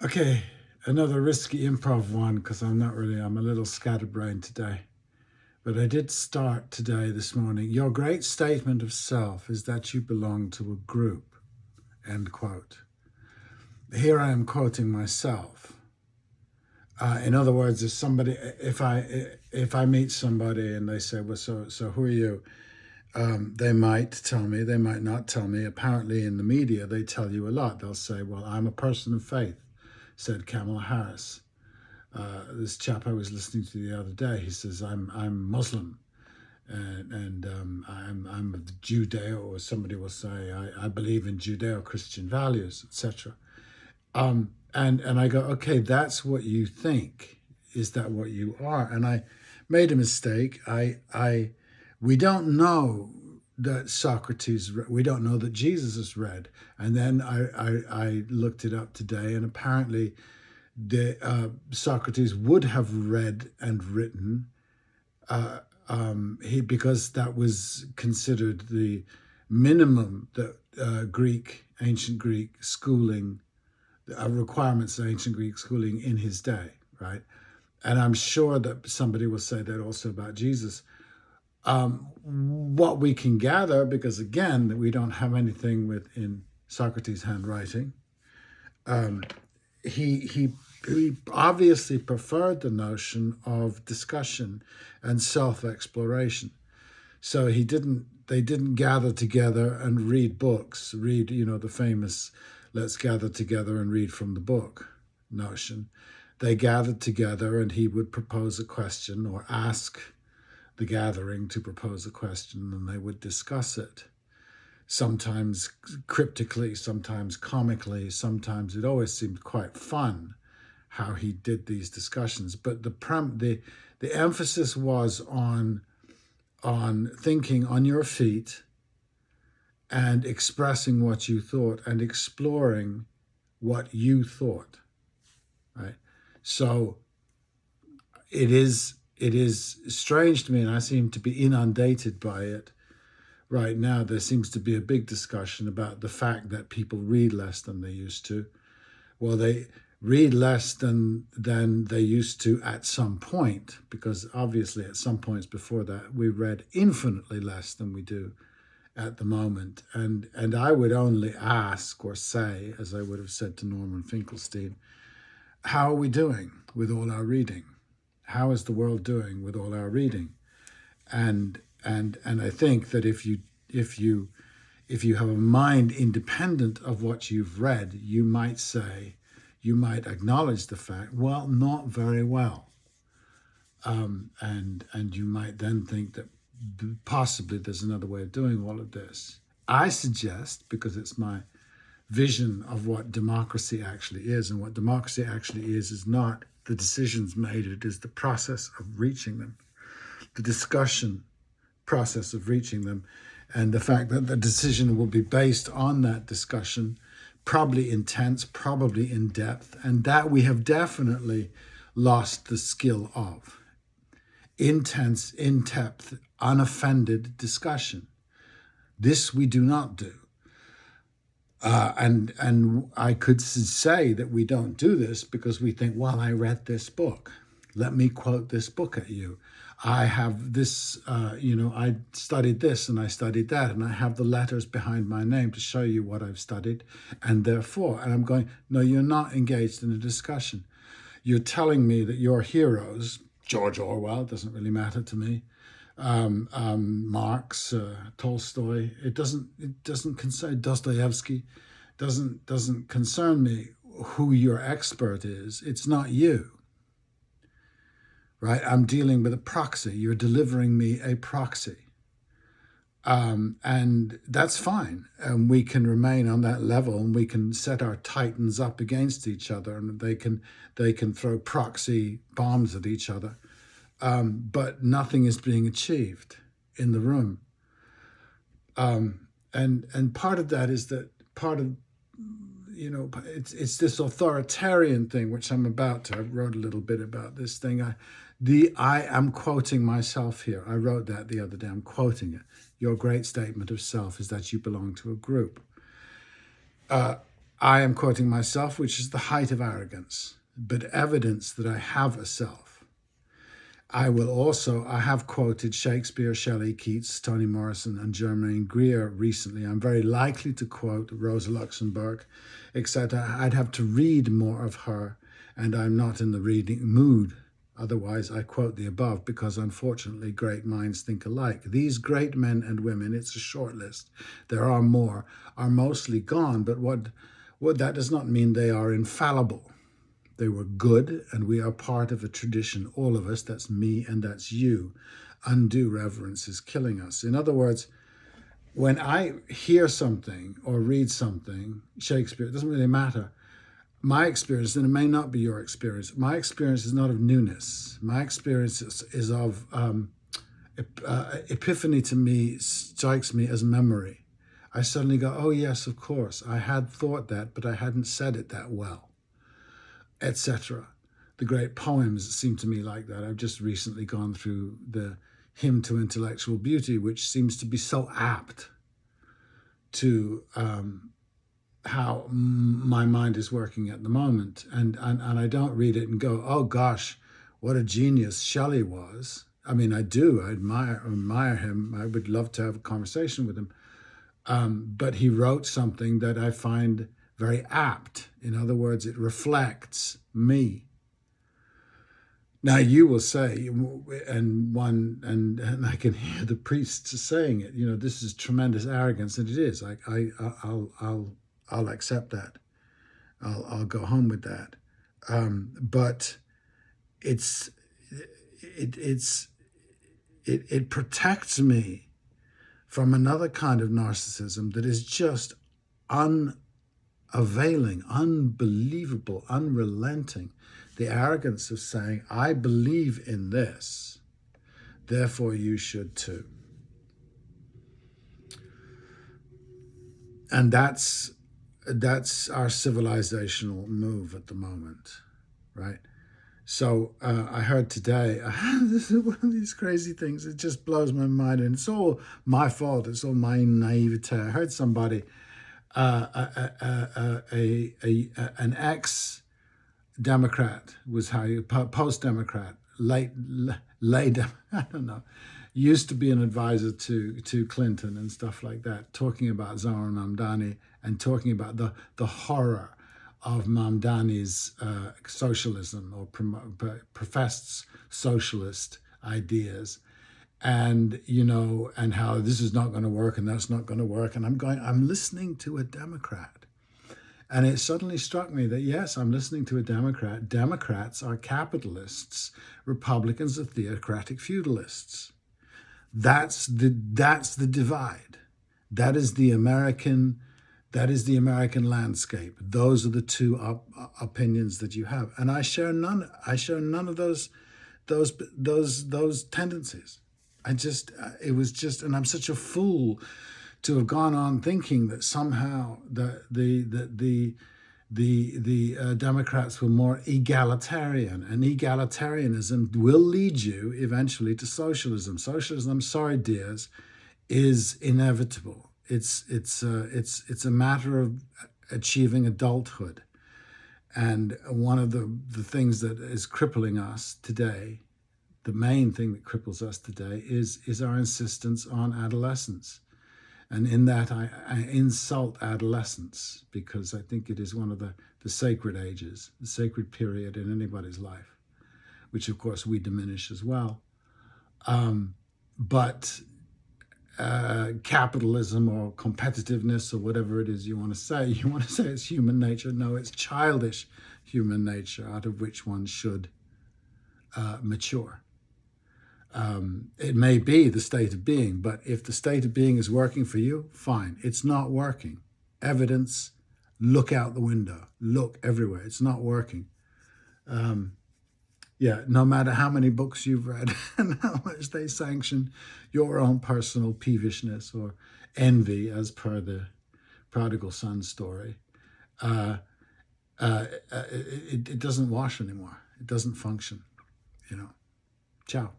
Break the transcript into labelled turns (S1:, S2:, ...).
S1: Okay, another risky improv one because I'm a little scatterbrained today. But I did start today, this morning. Your great statement of self is that you belong to a group, end quote. Here I am quoting myself. In other words, if I meet somebody and they say, well, so who are you? They might tell me, they might not tell me. Apparently in the media, they tell you a lot. They'll say, well, I'm a person of faith, said Kamala Harris. This chap I was listening to the other day, he says, I'm Muslim, and I'm of Judeo, or somebody will say, I believe in Judeo-Christian values, etc. And I go, okay, that's what you think. Is that what you are? And I made a mistake. We don't know that Socrates, we don't know that Jesus is read. And then I looked it up today, and apparently Socrates would have read and written because that was considered the minimum that ancient Greek schooling, requirements of ancient Greek schooling in his day, right? And I'm sure that somebody will say that also about Jesus. What we can gather, because again, we don't have anything in Socrates' handwriting, he obviously preferred the notion of discussion and self-exploration. So they didn't gather together and read books, the famous let's gather together and read from the book notion. They gathered together and he would propose a question or ask the gathering to propose a question, and they would discuss it. Sometimes cryptically, sometimes comically, sometimes it always seemed quite fun how he did these discussions. But the emphasis was on thinking on your feet and expressing what you thought and exploring what you thought, right? So it is strange to me, and I seem to be inundated by it right now. There seems to be a big discussion about the fact that people read less than they used to. Well, they read less than they used to at some point, because obviously at some points before that we read infinitely less than we do at the moment. And I would only ask or say, as I would have said to Norman Finkelstein, how are we doing with all our reading? How is the world doing with all our reading? And I think that if you have a mind independent of what you've read, you might acknowledge the fact, well, not very well. And you might then think that possibly there's another way of doing all of this. I suggest, because it's my vision of what democracy actually is, and what democracy actually is not the decisions made, it is the process of reaching them, the discussion process of reaching them, and the fact that the decision will be based on that discussion, probably intense, probably in depth, and that we have definitely lost the skill of. Intense, in-depth, unoffended discussion. This we do not do. And I could say that we don't do this because we think, well, I read this book. Let me quote this book at you. I have this, I studied this and I studied that, and I have the letters behind my name to show you what I've studied, and therefore, and I'm going, no, you're not engaged in a discussion. You're telling me that your heroes, George Orwell, doesn't really matter to me, Marx, Tolstoy, it doesn't concern, Dostoevsky, doesn't concern me who your expert is. It's not you. Right? I'm dealing with a proxy. You're delivering me a proxy. And that's fine. And we can remain on that level, and we can set our titans up against each other, and they can throw proxy bombs at each other. But nothing is being achieved in the room. And part of that is that it's this authoritarian thing, which I wrote a little bit about this thing. I am quoting myself here. I wrote that the other day. I'm quoting it. Your great statement of self is that you belong to a group. I am quoting myself, which is the height of arrogance, but evidence that I have a self. I have quoted Shakespeare, Shelley, Keats, Toni Morrison, and Germaine Greer recently. I'm very likely to quote Rosa Luxemburg, except I'd have to read more of her, and I'm not in the reading mood. Otherwise, I quote the above because, unfortunately, great minds think alike. These great men and women, it's a short list, there are more, are mostly gone, but that does not mean they are infallible. They were good, and we are part of a tradition, all of us. That's me and that's you. Undue reverence is killing us. In other words, when I hear something or read something, Shakespeare, it doesn't really matter. My experience, and it may not be your experience, my experience is not of newness. My experience is of epiphany. To me, strikes me as memory. I suddenly go, oh yes, of course, I had thought that, but I hadn't said it that well, etc. The great poems seem to me like that. I've just recently gone through the Hymn to Intellectual Beauty, which seems to be so apt to how my mind is working at the moment. And I don't read it and go, oh gosh, what a genius Shelley was. I mean, I do. I admire him. I would love to have a conversation with him. But he wrote something that I find very apt. In other words, it reflects me. Now you will say, and I can hear the priests saying it. You know, this is tremendous arrogance, and it is. I'll accept that. I'll go home with that. But it protects me from another kind of narcissism that is just unavailing, unbelievable, unrelenting. The arrogance of saying, I believe in this, therefore you should too. And that's our civilizational move at the moment, right? So I heard today, this is one of these crazy things. It just blows my mind, and it's all my fault. It's all my naivete. I heard somebody, an ex-Democrat was how you post-Democrat, I don't know, used to be an advisor to Clinton and stuff like that, talking about Zohran Mamdani and talking about the horror of Mamdani's socialism or professed socialist ideas, and and how this is not going to work and that's not going to work. And I'm listening to a Democrat, and it suddenly struck me that yes, I'm listening to a Democrat. Democrats are capitalists. Republicans are theocratic feudalists. That's the divide. That is the American landscape. Those are the two opinions that you have, and I share none of those tendencies. It was just, and I'm such a fool to have gone on thinking that somehow the Democrats were more egalitarian, and egalitarianism will lead you eventually to socialism. Socialism, I'm sorry, dears, is inevitable. It's a matter of achieving adulthood, and one of the things that is crippling us today, the main thing that cripples us today, is our insistence on adolescence. And in that, I insult adolescence because I think it is one of the sacred ages, the sacred period in anybody's life, which of course we diminish as well. But capitalism or competitiveness or whatever it is you want to say it's human nature. No, it's childish human nature out of which one should mature. It may be the state of being, but if the state of being is working for you, fine. It's not working. Evidence, look out the window, look everywhere. It's not working. No matter how many books you've read and how much they sanction your own personal peevishness or envy, as per the prodigal son story, it doesn't wash anymore. It doesn't function, Ciao.